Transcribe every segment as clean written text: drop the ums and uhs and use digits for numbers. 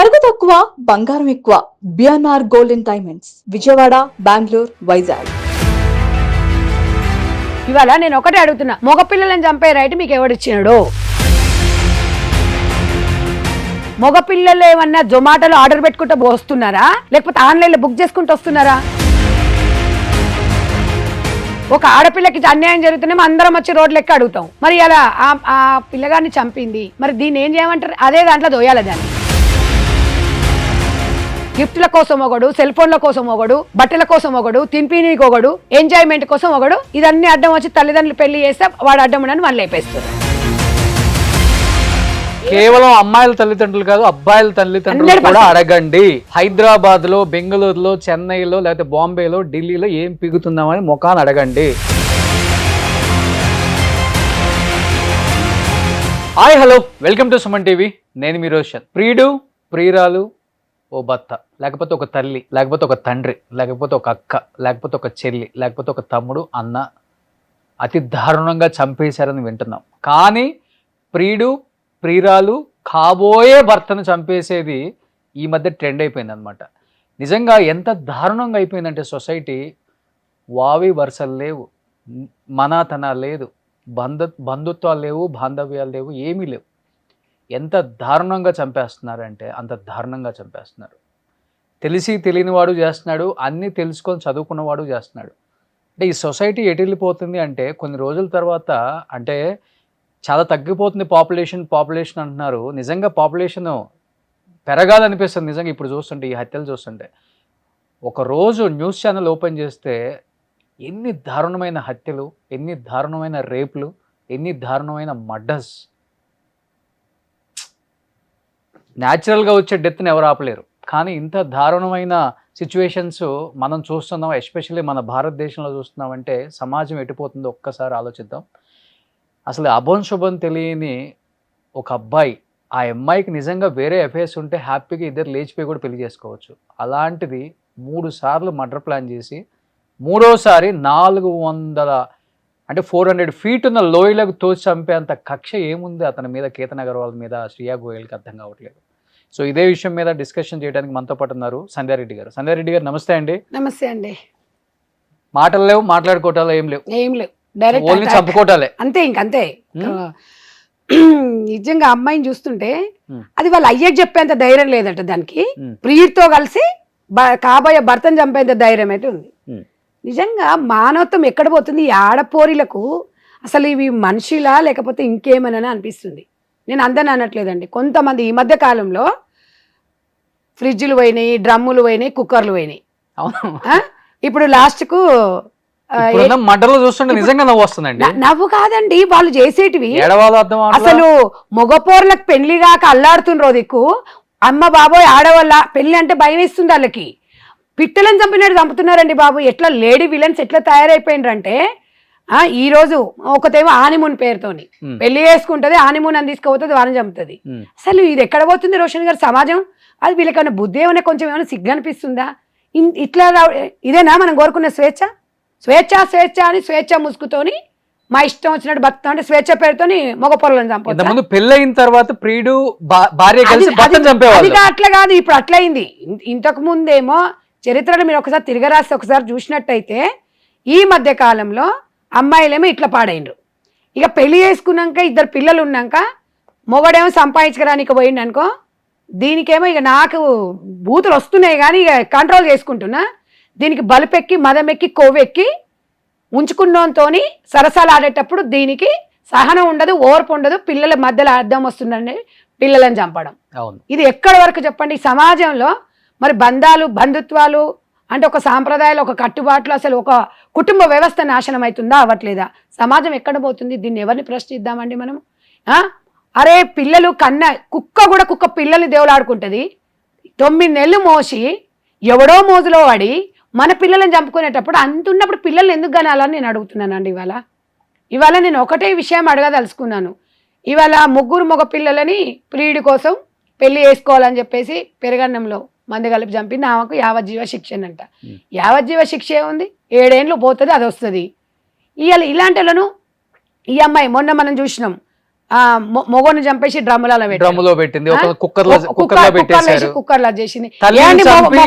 నగదు తక్కువ బంగారం ఎక్కువ. BNR golden diamonds, Vijayawada, Bengaluru, Vizag. ఇవాళ నేను ఒకటే అడుగుతున్నా, మగపిల్లలను చంపే రైట్ మీకు ఎవడిచ్చినాడు? మగపిల్లలు ఏమన్నా జొమాటోలో ఆర్డర్ పెట్టుకుంటూ వస్తున్నారా, లేకపోతే ఆన్లైన్లో బుక్ చేసుకుంటూ వస్తున్నారా? ఒక ఆడపిల్లకి అన్యాయం జరుగుతున్నామో అందరం వచ్చి రోడ్లు ఎక్క అడుగుతాం. మరి అలా ఆ పిల్లగాన్ని చంపింది, మరి దీన్ని ఏం చేయమంటారు? అదే దాంట్లో దోయాలి దాన్ని. గిఫ్ట్ల కోసం ఒకడు, సెల్ ఫోన్ల కోసం ఒకడు, బట్టల కోసం ఒకడు, తింపినీకి ఒకడు, ఎంజాయ్మెంట్ కోసం ఒకడు, ఇదన్నీ అడ్డం వచ్చి తల్లిదండ్రులు పెళ్లి చేస్తే వాడు అడ్డం ఉండని వాళ్ళు లేపేస్తారు. కేవలం అమ్మాయిల తల్లిదండ్రులు కాదు, అబ్బాయిల తల్లిదండ్రులు కూడా అడగండి. హైదరాబాద్ లో, బెంగళూరులో, చెన్నైలో, లేకపోతే బాంబేలో, ఢిల్లీలో ఏం పిగుతున్నామని ముఖాన్ని అడగండి. Hi hello, welcome to Suman TV. నేను మీ రోషన్. ప్రియుడు, ప్రియురాలు, ఓ భర్త, లేకపోతే ఒక తల్లి, లేకపోతే ఒక తండ్రి, లేకపోతే ఒక అక్క, లేకపోతే ఒక చెల్లి, లేకపోతే ఒక తమ్ముడు, అన్న అతి దారుణంగా చంపేశారని వింటున్నాం. కానీ ప్రియుడు, ప్రియురాలు, కాబోయే భర్తను చంపేసేది ఈ మధ్య ట్రెండ్ అయిపోయింది అనమాట. నిజంగా ఎంత దారుణంగా అయిపోయిందంటే సొసైటీ, వావి వరుసలు లేవు, మనాతన లేదు, బంధుత్వాలు లేవు, బాంధవ్యాలు లేవు, ఏమీ లేవు. ఎంత దారుణంగా చంపేస్తున్నారంటే అంత దారుణంగా చంపేస్తున్నారు. తెలిసి తెలియని వాడు చేస్తున్నాడు, అన్నీ తెలుసుకొని చదువుకున్నవాడు చేస్తున్నాడు. అంటే ఈ సొసైటీ ఎటు వెళ్ళిపోతుంది అంటే కొన్ని రోజుల తర్వాత అంటే చాలా తగ్గిపోతుంది పాపులేషన్ అంటున్నారు. నిజంగా పాపులేషన్ పెరగాలనిపిస్తుంది నిజంగా ఇప్పుడు చూస్తుంటే, ఈ హత్యలు చూస్తుంటే. ఒకరోజు న్యూస్ ఛానల్ ఓపెన్ చేస్తే ఎన్ని దారుణమైన హత్యలు, ఎన్ని దారుణమైన రేపులు, ఎన్ని దారుణమైన మర్డర్స్. న్యాచురల్గా వచ్చే డెత్ని ఎవరు ఆపలేరు, కానీ ఇంత దారుణమైన సిచ్యువేషన్స్ మనం చూస్తున్నాం. ఎస్పెషల్లీ మన భారతదేశంలో చూస్తున్నామంటే సమాజం ఎటుపోతుందో ఒక్కసారి ఆలోచిద్దాం. అసలు అభం శుభం తెలియని ఒక అబ్బాయి, ఆ అమ్మాయికి నిజంగా వేరే అఫేర్స్ ఉంటే హ్యాపీగా ఇద్దరు లేచిపోయి కూడా పెళ్లి చేసుకోవచ్చు. అలాంటిది 3 సార్లు మర్డర్ ప్లాన్ చేసి, మూడోసారి 400 అంటే 400 feet ఉన్న లోయలకు తోచి చంపేంత కక్ష ఏముంది అతని మీద, కేతన్ అగర్వాల్ మీద, శ్రియా గోయల్కి అర్థం కావట్లేదు. సో ఇదే విషయం మీద డిస్కషన్ చేయడానికి మనతో పాటు ఉన్నారు సంధ్యారెడ్డి గారు. సంధ్యారెడ్డి గారు నమస్తే అండి. నమస్తే అండి. మాటలు లేవు, మాట్లాడుకోవటాలు ఏం లేవు, డైరెక్ట్ ఓన్లీ చంపుకోవటాలే, అంతే. ఇంకంతే. నిజంగా అమ్మాయిని చూస్తుంటే అది వాళ్ళ అయ్యకి చెప్పేంత ధైర్యం లేదట దానికి. ప్రియుడితో కలిసి కాబోయే భర్తను చంపేంత ధైర్యం అయితే ఉంది. నిజంగా మానవత్వం ఎక్కడ పోతుంది? ఈ ఆడపోరిలకు అసలు ఇవి మనిషిలా లేకపోతే ఇంకేమని అనిపిస్తుంది. నేను అందరిని అనట్లేదండి. కొంతమంది ఈ మధ్య కాలంలో ఫ్రిడ్జ్లు పోయినాయి, డ్రమ్ములు పోయినాయి, కుక్కర్లు పోయినాయి. ఇప్పుడు లాస్ట్కు మటర్లు చూస్తుంటే నిజంగా నవ్వు వస్తుందండి. నవ్వు కాదండి, వాళ్ళు చేసేటివి. అసలు మగపోర్లకు పెళ్లి కాక అల్లాడుతుండ్రో దిక్కు, అమ్మ బాబోయ్ ఆడవాళ్ళ పెళ్లి అంటే భయం వేస్తుంది వాళ్ళకి. పిట్టలను చంపినట్టు చంపుతున్నారండి బాబు. ఎట్లా లేడీ విలన్స్ ఎట్లా తయారైపోయినరంటే, ఈ రోజు ఒకతేమో ఆనిమూన్ పేరుతోని పెళ్లి చేసుకుంటది, ఆనిమూన్ అని తీసుకుపోతుంది, వారిని చంపుతుంది. అసలు ఇది ఎక్కడ పోతుంది రోషన్ గారు సమాజం? అది వీళ్ళకన్నా బుద్ధి ఏమైనా కొంచెం ఏమైనా సిగ్గు అనిపిస్తుందా? ఇట్లా ఇదేనా మనం కోరుకున్న స్వేచ్ఛ? స్వేచ్ఛ అని స్వేచ్ఛ ముసుగుతోని మా ఇష్టం వచ్చినట్టు బతుకుతా అంటే స్వేచ్ఛ పేరుతోని మగ పొరలను చంపుతారు. పెళ్ళైన తర్వాత ప్రియుడు భార్య కలిసి భర్తను చంపేవాళ్ళు. అది అట్లా కాదు, ఇప్పుడు అట్లయింది. ఇంతకు ముందేమో చరిత్రను మీరు ఒకసారి తిరగరాసి ఒకసారి చూసినట్టయితే ఈ మధ్య కాలంలో అమ్మాయిలేమో ఇట్లా పాడైండ్రు. ఇక పెళ్లి చేసుకున్నాక ఇద్దరు పిల్లలు ఉన్నాక మొగడేమో సంపాదించడానికి పోయిండు అనుకో, దీనికేమో ఇక నాకు బూతులు వస్తున్నాయి కానీ ఇక కంట్రోల్ చేసుకుంటున్నా. దీనికి బలుపెక్కి, మదమెక్కి, కొవ్వెక్కి ఉంచుకున్నోతో సరసాలు ఆడేటప్పుడు దీనికి సహనం ఉండదు, ఓర్పు ఉండదు. పిల్లల మధ్యలో అర్థం వస్తుందండి పిల్లలను చంపడం. ఇది ఎక్కడి వరకు చెప్పండి ఈ సమాజంలో? మరి బంధాలు, బంధుత్వాలు అంటే ఒక సాంప్రదాయాలు, ఒక కట్టుబాట్లు, అసలు ఒక కుటుంబ వ్యవస్థ నాశనం అవుతుందా, అవ్వట్లేదా? సమాజం ఎక్కడ పోతుంది? దీన్ని ఎవరిని ప్రశ్నిద్దామండి మనం? అరే పిల్లలు కుక్క పిల్లల్ని దేవులాడుకుంటుంది. 9 నెలలు మోసి ఎవడో మోజులో వాడి మన పిల్లలను చంపుకునేటప్పుడు అంతున్నప్పుడు పిల్లల్ని ఎందుకు కనాలని నేను అడుగుతున్నానండి. ఇవాళ నేను ఒకటే విషయం అడగదలుచుకున్నాను. ఇవాళ 3 మగ పిల్లలని ప్రియుడి కోసం పెళ్లి చేసుకోవాలని చెప్పేసి పెరగన్నంలో మంది కలిపి చంపింది. ఆమెకు యావజ్జీవ శిక్ష అంట. యావజ్జీవ శిక్ష ఏముంది? 7 ఏళ్ళు పోతుంది, అది వస్తుంది. ఇలాంటి వాళ్ళను ఈ అమ్మాయి మొన్న మనం చూసినాం, మొగోని చంపేసి డ్రమ్ములలో పెట్టి డ్రమ్ములో పెట్టింది, ఒక కుక్కర్లో పెట్టేశారు, కుక్కర్లో చేసింది, తల్లిని చంపి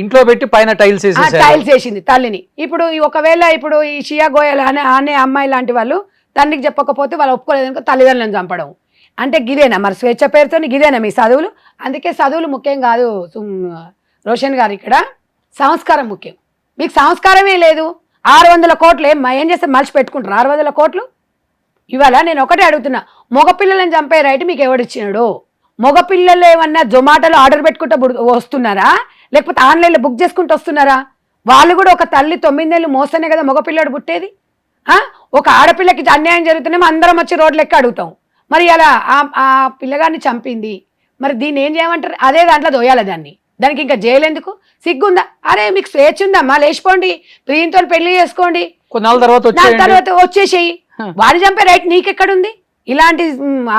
ఇంట్లో పెట్టి పైన టైల్స్ టైల్స్ వేసింది తల్లిని. ఇప్పుడు ఒకవేళ ఇప్పుడు ఈ షియా గోయల్ అనే అమ్మాయి లాంటి వాళ్ళు తండ్రికి చెప్పకపోతే వాళ్ళు ఒప్పుకోలేదు తల్లిదండ్రులను చంపడం అంటే గిదేనా మరి స్వేచ్ఛ పేరుతో గిదేనా మీ చదువులు? అందుకే చదువులు ముఖ్యం కాదు రోషన్ గారు, ఇక్కడ సంస్కారం ముఖ్యం. మీకు సంస్కారమే లేదు. 600 కోట్లు ఏం చేస్తే మలిచి పెట్టుకుంటారు 600 కోట్లు. ఇవాళ నేను ఒకటే అడుగుతున్నా, మగపిల్లలను చంపే రైట్ మీకు ఎవడిచ్చినాడు? మగపిల్లలు ఏమన్నా జొమాటోలో ఆర్డర్ పెట్టుకుంటూ వస్తున్నారా, లేకపోతే ఆన్లైన్లో బుక్ చేసుకుంటూ వస్తున్నారా? వాళ్ళు కూడా ఒక తల్లి 9 నెలలు మోస్తేనే కదా మగపిల్లడు పుట్టేది. ఒక ఆడపిల్లకి అన్యాయం జరుగుతున్నామో అందరం వచ్చి రోడ్లు ఎక్కి అడుగుతాం. మరి అలా ఆ పిల్లగాన్ని చంపింది, మరి దీన్ని ఏం చేయమంటారు? అదే దాంట్లో దోయాలి దానికి ఇంకా జైలు ఎందుకు? సిగ్గుందా? అరే మీకు స్వేచ్ఛ ఉందమ్మా, లేచిపోండి, ప్రియంతో పెళ్లి చేసుకోండి, తర్వాత వచ్చేసేయి. వాడి చంపే రైట్ నీకెక్కడుంది? ఇలాంటి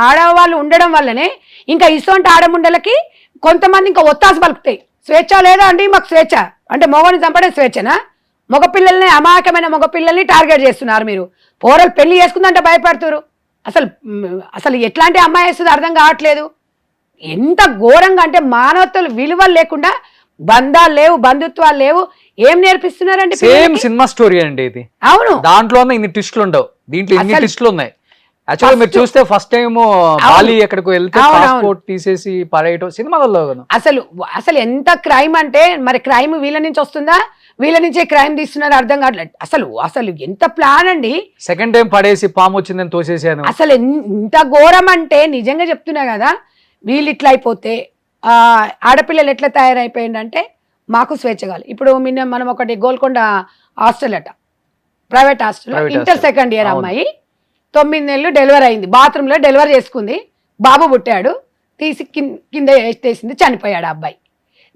ఆడవాళ్ళు ఉండడం వల్లనే ఇంకా ఇటువంటి ఆడముండలకి కొంతమంది ఇంకా ఒత్తాసు పలుకుతాయి. స్వేచ్ఛ లేదా అండి మాకు స్వేచ్ఛ అంటే మగవాడిని చంపడం స్వేచ్ఛనా? మగపిల్లల్ని అమాయకమైన మగపిల్లల్ని టార్గెట్ చేస్తున్నారు మీరు. పోరలు పెళ్లి చేసుకుందంటే భయపడుతున్నారు. అసలు ఎట్లాంటి అమ్మాయి వేస్తుంది అర్థం కావట్లేదు. ఎంత ఘోరంగా అంటే మానవతలు విలువలు లేకుండా, బంధాలు లేవు, బంధుత్వాలు లేవు, ఏం నేర్పిస్తున్నారంటే సేమ్ సినిమా స్టోరీ అండి ఇది. అవును, దాంట్లో ఇన్ని ట్విస్టులు ఉండవు, దీంట్లో ఇన్ని ట్విస్టులు ఉన్నాయి. యాక్చువల్గా మీరు చూస్తే ఫస్ట్ టైం బాలి ఎక్కడికి వెళ్తే పాస్పోర్ట్ తీసేసి పడేయటం సినిమాలలో. అసలు ఎంత క్రైమ్ అంటే మరి క్రైమ్ వీళ్ళ నుంచి వస్తుందా, వీళ్ళ నుంచే క్రైమ్ తీస్తున్నారు అర్థం కావట్లేదు. అసలు ఎంత ప్లాన్ అండి. సెకండ్ టైం పడేసి పాము వచ్చిందని తోసేసాను. అసలు ఎంత ఘోరం అంటే నిజంగా చెప్తున్నా కదా. వీళ్ళు ఇట్లా అయిపోతే ఆడపిల్లలు ఎట్లా తయారైపోయిందంటే మాకు స్వేచ్ఛ కావాలి. ఇప్పుడు మనం ఒకటి గోల్కొండ హాస్టల్ అట, private hostel, inter second year అమ్మాయి 9 నెలలు డెలివరీ అయింది, బాత్రూంలో డెలివరీ చేసుకుంది, బాబు పుట్టాడు, తీసి కింద వేసేసింది, చనిపోయాడు అబ్బాయి.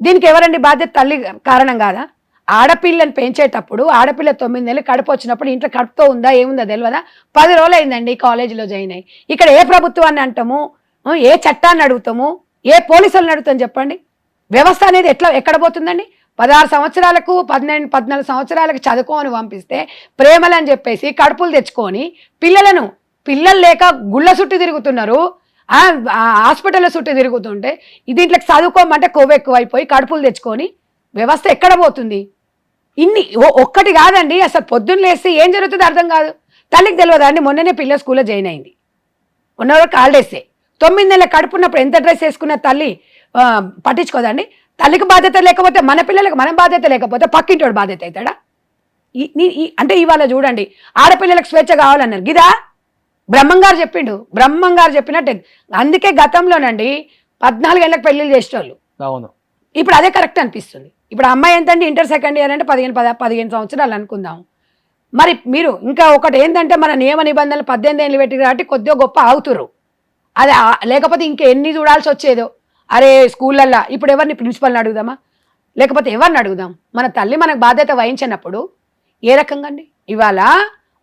దీనికి ఎవరండి బాధ్యత? తల్లి కారణం కాదా? ఆడపిల్లని పెంచేటప్పుడు ఆడపిల్ల 9 నెలలు కడుపు వచ్చినప్పుడు ఇంట్లో కడుపుతో ఉందా ఏముందా తెలియదా? 10 రోజులు అయిందండి కాలేజీలో జాయిన్ అయ్యి. ఇక్కడ ఏ ప్రభుత్వాన్ని అంటాము, ఏ చట్టాన్ని అడుగుతాము, ఏ పోలీసులను అడుగుతాం చెప్పండి? వ్యవస్థ అనేది ఎక్కడ పోతుందండి? 16 సంవత్సరాలకు 14 సంవత్సరాలకు చదువుకోని పంపిస్తే ప్రేమలని చెప్పేసి కడుపులు తెచ్చుకొని పిల్లలు లేక గుళ్ళ చుట్టూ తిరుగుతున్నారు, హాస్పిటల్ చుట్టూ తిరుగుతుంటే దీంట్లోకి చదువుకోమంటే కొవ్వు ఎక్కువైపోయి కడుపులు తెచ్చుకొని వ్యవస్థ ఎక్కడ పోతుంది? ఒక్కటి కాదండి, అసలు పొద్దున్న లేస్తే ఏం జరుగుతుందో అర్థం కాదు. తల్లికి తెలియదా అండి? మొన్ననే పిల్ల స్కూల్లో జాయిన్ అయింది, ఉన్నవారు కాల్డేస్తే 9 నెలల కడుపున్నప్పుడు ఎంత డ్రెస్ వేసుకున్న తల్లి పట్టించుకోదండి? తల్లికి బాధ్యత లేకపోతే మన పిల్లలకు మనం బాధ్యత లేకపోతే పక్కింటోడు బాధ్యత అవుతాడా? అంటే ఇవాళ చూడండి, ఆడపిల్లలకు స్వేచ్ఛ కావాలన్నారు గిదా బ్రహ్మంగారు చెప్పిండు, బ్రహ్మంగారు చెప్పినట్టే. అందుకే గతంలోనండి 14 ఏళ్ళకి పెళ్లిళ్ళు చేసేవాళ్ళు. అవును, ఇప్పుడు అదే కరెక్ట్ అనిపిస్తుంది. ఇప్పుడు అమ్మాయి ఎంతండి? ఇంటర్ సెకండ్ ఇయర్ అంటే 15 సంవత్సరాలు అనుకుందాం. మరి మీరు ఇంకా ఒకటి ఏంటంటే మన నియమ నిబంధనలు 18 ఏళ్ళు పెట్టి కాబట్టి కొద్దిగా గొప్ప ఆగుతురు. అది లేకపోతే ఇంకా ఎన్ని చూడాల్సి వచ్చేదో. అరే స్కూళ్ళల్లో ఇప్పుడు ఎవరిని ప్రిన్సిపల్ని అడుగుదామా, లేకపోతే ఎవరిని అడుగుదాం? మన తల్లి మనకు బాధ్యత వహించినప్పుడు ఏ రకంగా అండి? ఇవాళ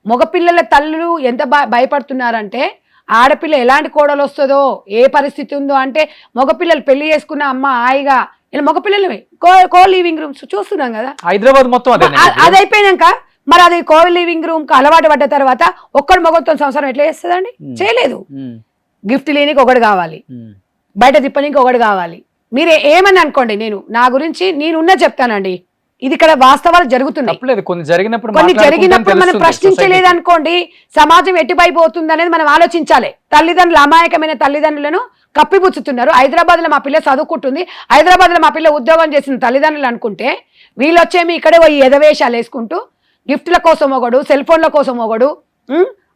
మగపిల్లల తల్లులు ఎంత భయపడుతున్నారంటే ఆడపిల్ల ఎలాంటి కోడలు వస్తుందో, ఏ పరిస్థితి ఉందో. అంటే మగపిల్లలు పెళ్లి చేసుకున్న అమ్మ హాయిగా ఇలా మగపిల్లలమే కో లివింగ్ రూమ్స్ చూస్తున్నాం కదా హైదరాబాద్ మొత్తం. అది అయిపోయినాక మరి అది కో లివింగ్ రూమ్ కు అలవాటు పడ్డ తర్వాత ఒక్కడు మగతో సంసారం ఎట్లా చేస్తుందండి? చేయలేదు. గిఫ్ట్ లేనికి ఒకటి కావాలి, బయట తిప్పనికి ఒకటి కావాలి. మీరు ఏమని అనుకోండి, నా గురించి నేనున్నా చెప్తానండి. ఇది ఇక్కడ వాస్తవాలు జరుగుతున్నాయి. కొన్ని జరిగినప్పుడు మనం ప్రశ్నించలేదు అనుకోండి, సమాజం ఎటువైపోతుంది అనేది మనం ఆలోచించాలి. తల్లిదండ్రులు అమాయకమైన తల్లిదండ్రులను కప్పిపుచ్చుతున్నారు. హైదరాబాద్ లో మా పిల్ల చదువుకుంటుంది, హైదరాబాద్ లో మా పిల్ల ఉద్యోగం చేసిన తల్లిదండ్రులు అనుకుంటే వీళ్ళు వచ్చేమి ఇక్కడే పోయి ఎదవేషాలు వేసుకుంటూ గిఫ్ట్ల కోసం ఒకడు, సెల్ ఫోన్ల కోసం ఒకడు,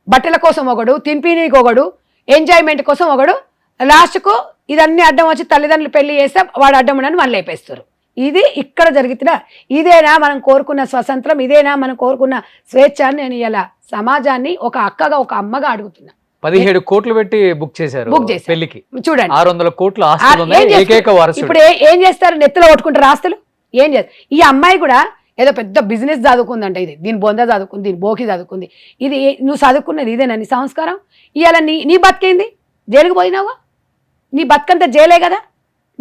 బట్టల కోసం ఒకడు, తింపినీకి ఒకడు, ఎంజాయ్మెంట్ కోసం ఒకడు, లాస్ట్కు ఇదన్నీ అడ్డం వచ్చి తల్లిదండ్రులు పెళ్లి చేస్తే వాడు అడ్డం ఉండని వాళ్ళు లేపేస్తారు. ఇది ఇక్కడ జరుగుతున్న. ఇదేనా మనం కోరుకున్న స్వతంత్రం? ఇదేనా మనం కోరుకున్న స్వేచ్ఛ? నేను ఇలా సమాజాన్ని ఒక అక్కగా ఒక అమ్మగా అడుగుతున్నా. 17 కోట్లు పెట్టి బుక్ చేశారు పెళ్లికి. చూడండి 600 కోట్లు ఇప్పుడు ఏం చేస్తారు? నెత్తిలో కొట్టుకుంటారు ఆస్తులు. ఏం చేస్తారు? ఈ అమ్మాయి కూడా ఏదో పెద్ద బిజినెస్ చదువుకుందంట. ఇది దీని బొంద చదువుకుంది, దీని బోకి చదువుకుంది. ఇది నువ్వు చదువుకున్నది ఇదేనా నీ సంస్కారం? ఇవాళ నీ బతికేంది? జైలుకు పోయినావా? నీ బతుకంతా జైలే కదా,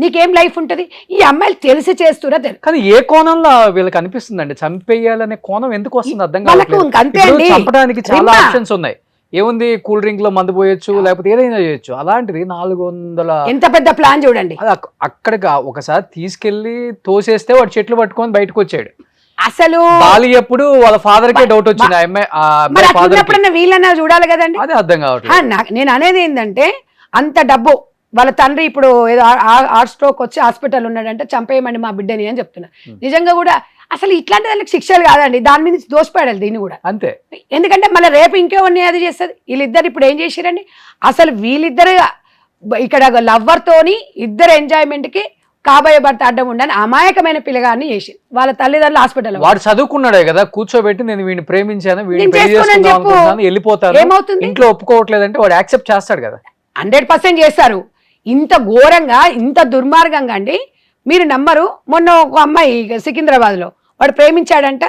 నీకేం లైఫ్ ఉంటుంది? ఈ అమ్మాయిలు తెలిసి చేస్తురా? కానీ ఏ కోణంలో వీళ్ళకి అనిపిస్తుందండి చంపేయాలనే కోణం ఎందుకు వస్తుంది అర్థం కాదు. చంపడానికి చాలా ఆప్షన్స్ ఉన్నాయి. ఏముంది కూల్ డ్రింక్ లో మందు పోయొచ్చు లేకపోతే ఏదైనా చేయొచ్చు. అలాంటిది 400 ఎంత పెద్ద ప్లాన్ చూడండి. అది అక్కడికి ఒకసారి తీసుకెళ్లి తోసేస్తే వాడు చెట్లు పట్టుకొని బయటకు వచ్చాడు. అసలు బాలి ఎప్పుడు వాళ్ళ ఫాదర్ కే డౌట్ వచ్చింది. మరి అట్లున్నప్పుడన్నా వీళ్ళన్నా చూడాలి కదండి. అదే అర్థం కావట్లేదు. నేను అనేది ఏంటంటే అంత డబ్బు వాళ్ళ తండ్రి ఇప్పుడు ఏదో హార్ట్ స్ట్రోక్ వచ్చి హాస్పిటల్ ఉన్నాడంటే చంపేయమండి మా బిడ్డని అని చెప్తున్నా. నిజంగా కూడా అసలు ఇట్లాంటి వాళ్ళకి శిక్షలు కాదండి, దాని మీద దోషపడాలి దీన్ని కూడా అంతే. ఎందుకంటే మళ్ళీ రేపు ఇంకేమన్నా అది చేస్తుంది. వీళ్ళిద్దరు ఇప్పుడు ఏం చేసిరండి, అసలు వీళ్ళిద్దరు ఇక్కడ లవ్వర్ తోని ఇద్దరు ఎంజాయ్మెంట్ కి కాబోయే భర్త అడ్డం ఉండని అమాయకమైన పిల్లగాన్ని చేసి వాళ్ళ తల్లిదండ్రులు హాస్పిటల్. వాడు చదువుకున్నాడే కదా, కూర్చోబెట్టి నేను వీడిని ప్రేమించాను, వీడిని పెళ్లి చేసుకున్నాను చేసుకుందాం చెప్పు. అనుకుంటున్నాను, వెళ్ళిపోతాను, ఏమవుతుంది? ఇంట్లో ఒప్పుకోవట్లేదంటే వాడు యాక్సెప్ట్ చేస్తాడు కదా. 100% చేస్తారు. ఇంత ఘోరంగా ఇంత దుర్మార్గంగా అండి మీరు నమ్మరు. మొన్న ఒక అమ్మాయి సికింద్రాబాద్ లో వాడు ప్రేమించాడంట,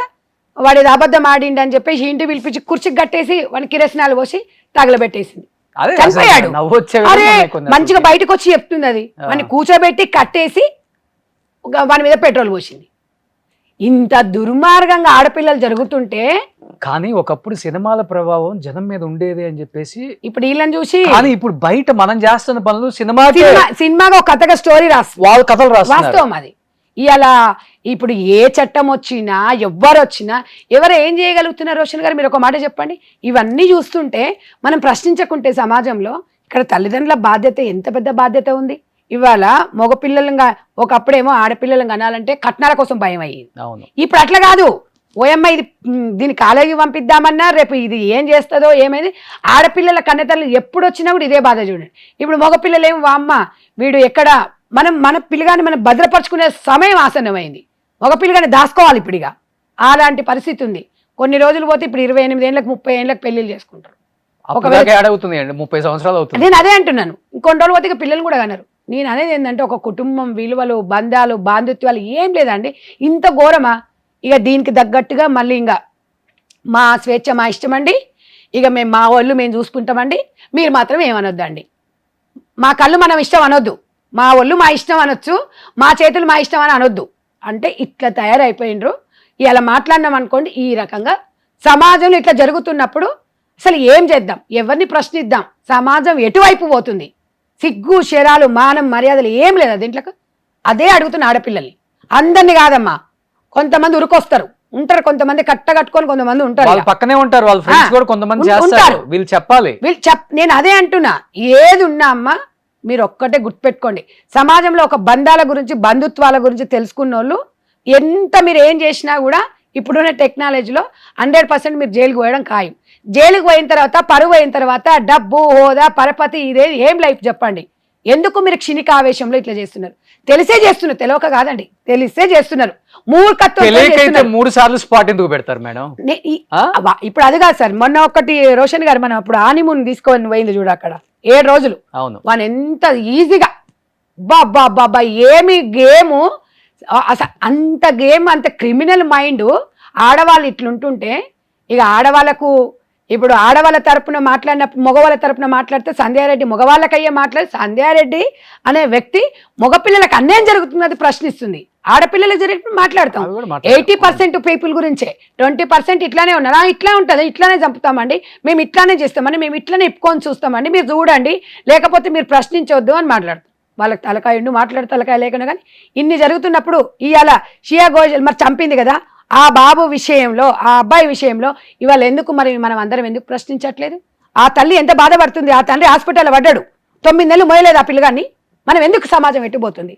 వాడు ఇది అబద్ధం ఆడిండి అని చెప్పేసి ఇంటి పిలిపించి కుర్చీకి కట్టేసి వాడిని కిరసనాలు పోసి తగలబెట్టేసింది, అదే చనిపోయాడు. నవ్వొచ్చే అరే విధంగా కొన్ని మంచిగా బయటకు వచ్చి చెప్తుంది అది, వాడిని కూర్చోబెట్టి కట్టేసి వాని మీద పెట్రోల్ పోసింది. ఇంత దుర్మార్గంగా ఆడపిల్లలు జరుగుతుంటే కానీ ఒకప్పుడు సినిమాల ప్రభావం జనం మీద ఉండేది అని చెప్పేసి ఇప్పుడు వీళ్ళని చూసి కానీ ఇప్పుడు బయట మనం చేస్తున్న పనులు సినిమాగా ఒక కథగా స్టోరీ వాళ్ళ కథలు రాస్తున్నారు. వాస్తవం అది. ఇవాళ ఇప్పుడు ఏ చట్టం వచ్చినా ఎవ్వరు వచ్చినా ఎవరు ఏం చేయగలుగుతున్నారు? రోషన్ గారు మీరు ఒక మాట చెప్పండి. ఇవన్నీ చూస్తుంటే మనం ప్రశ్నించకుంటే సమాజంలో ఇక్కడ తల్లిదండ్రుల బాధ్యత ఎంత పెద్ద బాధ్యత ఉంది. ఇవాళ మగపిల్లలుగా ఒకప్పుడేమో ఆడపిల్లలను కనాలంటే కట్నాల కోసం భయం అయ్యేది. ఇప్పుడు అట్లా కాదు. ఓయమ్మ ఇది దీన్ని కాలేజీ పంపిద్దామన్నా రేపు ఇది ఏం చేస్తుందో ఏమైంది. ఆడపిల్లల కన్నెతల్లి ఎప్పుడు వచ్చినా కూడా ఇదే బాధ చూడండి. ఇప్పుడు మగపిల్లలు ఏమో అమ్మ వీడు ఎక్కడ మన పిల్లగాని మనం భద్రపరుచుకునే సమయం ఆసన్నమైంది. మగపిల్లగాని దాచుకోవాలి ఇప్పుడు. ఇక అలాంటి పరిస్థితి ఉంది. కొన్ని రోజులు పోతే ఇప్పుడు 28 ఏళ్ళకి 30 ఏళ్ళకి పెళ్లిళ్ళు చేసుకుంటారు. అవుతుంది 30 సంవత్సరాలు అవుతుంది. నేను అదే అంటున్నాను. ఇంకొన్ని రోజులు పోతే ఇక పిల్లలు కూడా కనరు. నేను అనేది ఏంటంటే ఒక కుటుంబం విలువలు బంధాలు బాంధుత్వాలు ఏం లేదండి. ఇంత ఘోరమా? ఇక దీనికి తగ్గట్టుగా మళ్ళీ ఇంకా మా స్వేచ్ఛ మా ఇష్టం అండి, ఇక మేము మా వాళ్ళు మేము చూసుకుంటామండి, మీరు మాత్రం ఏమనొద్దండి, మా కళ్ళు మనం ఇష్టం అనొద్దు, మా వాళ్ళు మా ఇష్టం అనొచ్చు, మా చేతులు మా ఇష్టం అని అనొద్దు అంటే ఇట్లా తయారైపోయినరు. ఇలా మాట్లాడినాం అనుకోండి, ఈ రకంగా సమాజంలో ఇట్లా జరుగుతున్నప్పుడు అసలు ఏం చేద్దాం, ఎవరిని ప్రశ్నిద్దాం, సమాజం ఎటువైపు పోతుంది? సిగ్గు శరాలు మానం మర్యాదలు ఏం లేదా దీంట్లోకి? అదే అడుగుతున్న ఆడపిల్లల్ని. అందరినీ కాదమ్మా, కొంతమంది ఉరికొస్తారు ఉంటారు, కొంతమంది కట్టగట్టుకొని కొంతమంది ఉంటారు, పక్కనే ఉంటారు, వాళ్ళ ఫ్రెండ్స్ కూడా కొంతమంది చేస్తారు. వీళ్ళు చెప్పాలి. నేను అదే అంటున్నా. ఏది ఉన్నా అమ్మా మీరు ఒక్కటే గుర్తుపెట్టుకోండి, సమాజంలో ఒక బంధాల గురించి బంధుత్వాల గురించి తెలుసుకున్న వాళ్ళు ఎంత మీరు ఏం చేసినా కూడా ఇప్పుడున్న టెక్నాలజీలో 100% మీరు జైలుకు పోయడం ఖాయం. జైలుకు పోయిన తర్వాత పరువు అయిన తర్వాత డబ్బు హోదా పరపతి ఇదే ఏం లైఫ్ చెప్పండి? ఎందుకు మీరు క్షణిక ఆవేశంలో ఇట్లా చేస్తున్నారు? తెలిసే చేస్తున్నారు, తెలియక కాదండి, తెలిసే చేస్తున్నారు. మూర్ఖత్వం 3 సార్లు స్పాట్ ఎందుకు పెడతారు మేడం? ఇప్పుడు అది కాదు సార్. మొన్న ఒకటి రోషన్ గారు మనం అప్పుడు ఆనిమూన్ తీసుకొని పోయింది చూడు, అక్కడ 7 రోజులు. అవును, వాని ఎంత ఈజీగా బాబా ఏమి గేము అసలు, అంత గేమ్, అంత క్రిమినల్ మైండ్. ఆడవాళ్ళు ఇట్లుంటుంటే ఇక ఆడవాళ్ళకు ఇప్పుడు ఆడవాళ్ళ తరపున మాట్లాడినప్పుడు మగవాళ్ళ తరపున మాట్లాడితే సంధ్యారెడ్డి మగవాళ్ళకయ్యే మాట్లాడి సంధ్యారెడ్డి అనే వ్యక్తి మగపిల్లలకు అన్యాయం జరుగుతున్నది ప్రశ్నిస్తుంది. ఆడపిల్లలకు జరిగినప్పుడు మాట్లాడతాం. 80% పీపుల్ గురించే, 20% ఇట్లానే ఉన్నారు. ఇట్లా ఉంటుంది, ఇట్లానే చంపుతామండి, మేము ఇట్లానే చేస్తామండి, మేము ఇట్లానే ఇప్పుకొని చూస్తామండి, మీరు చూడండి, లేకపోతే మీరు ప్రశ్నించవద్దు అని మాట్లాడతాం. వాళ్ళకి తలకాయ ఉండి మాట్లాడు, తలకాయ లేకుండా. కానీ ఇన్ని జరుగుతున్నప్పుడు ఇవాళ షియా ఘోషల్ మరి చంపింది కదా, ఆ బాబు విషయంలో ఆ అబ్బాయి విషయంలో ఇవాళ ఎందుకు మరి మనం అందరం ఎందుకు ప్రశ్నించట్లేదు? ఆ తల్లి ఎంత బాధపడుతుంది. ఆ తండ్రి హాస్పిటల్లో పడ్డాడు, 9 నెలలు మోయలేదు ఆ పిల్లగాన్ని. మనం ఎందుకు సమాజం ఎట్టుపోతుంది?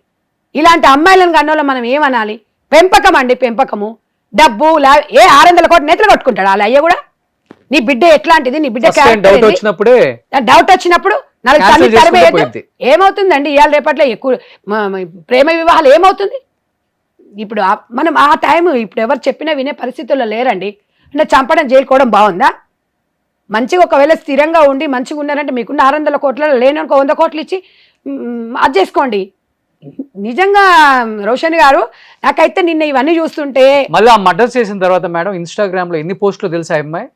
ఇలాంటి అమ్మాయిలను కన్నోళ్ళం మనం ఏమనాలి? పెంపకం అండి, పెంపకము. డబ్బు 600 కోట్ల నేతలు కొట్టుకుంటాడు వాళ్ళ అయ్య కూడా. నీ బిడ్డ ఎట్లాంటిది, నీ బిడ్డ డౌట్ వచ్చినప్పుడు 4 తల్లి తరబేయద్దు. ఏమవుతుందండి ఇవాళ రేపట్లో ఎక్కువ ప్రేమ వివాహాలు ఏమవుతుంది? ఇప్పుడు మనం ఆ టైం ఇప్పుడు ఎవరు చెప్పినా వినే పరిస్థితుల్లో లేరండి. అంటే చంపడం జైలుకోవడం బాగుందా? మంచిగా ఒకవేళ స్థిరంగా ఉండి మంచిగా ఉన్నారంటే మీకున్న 600 కోట్లలో లేననుకో 100 కోట్లు ఇచ్చి అది చేసుకోండి. నిజంగా రోషన్ గారు నాకైతే నిన్న ఇవన్నీ చూస్తుంటే మళ్ళీ ఆ మర్డర్ చేసిన తర్వాత మేడం ఇన్స్టాగ్రామ్ లో ఎన్ని పోస్టులు తెలుసా అమ్మాయి?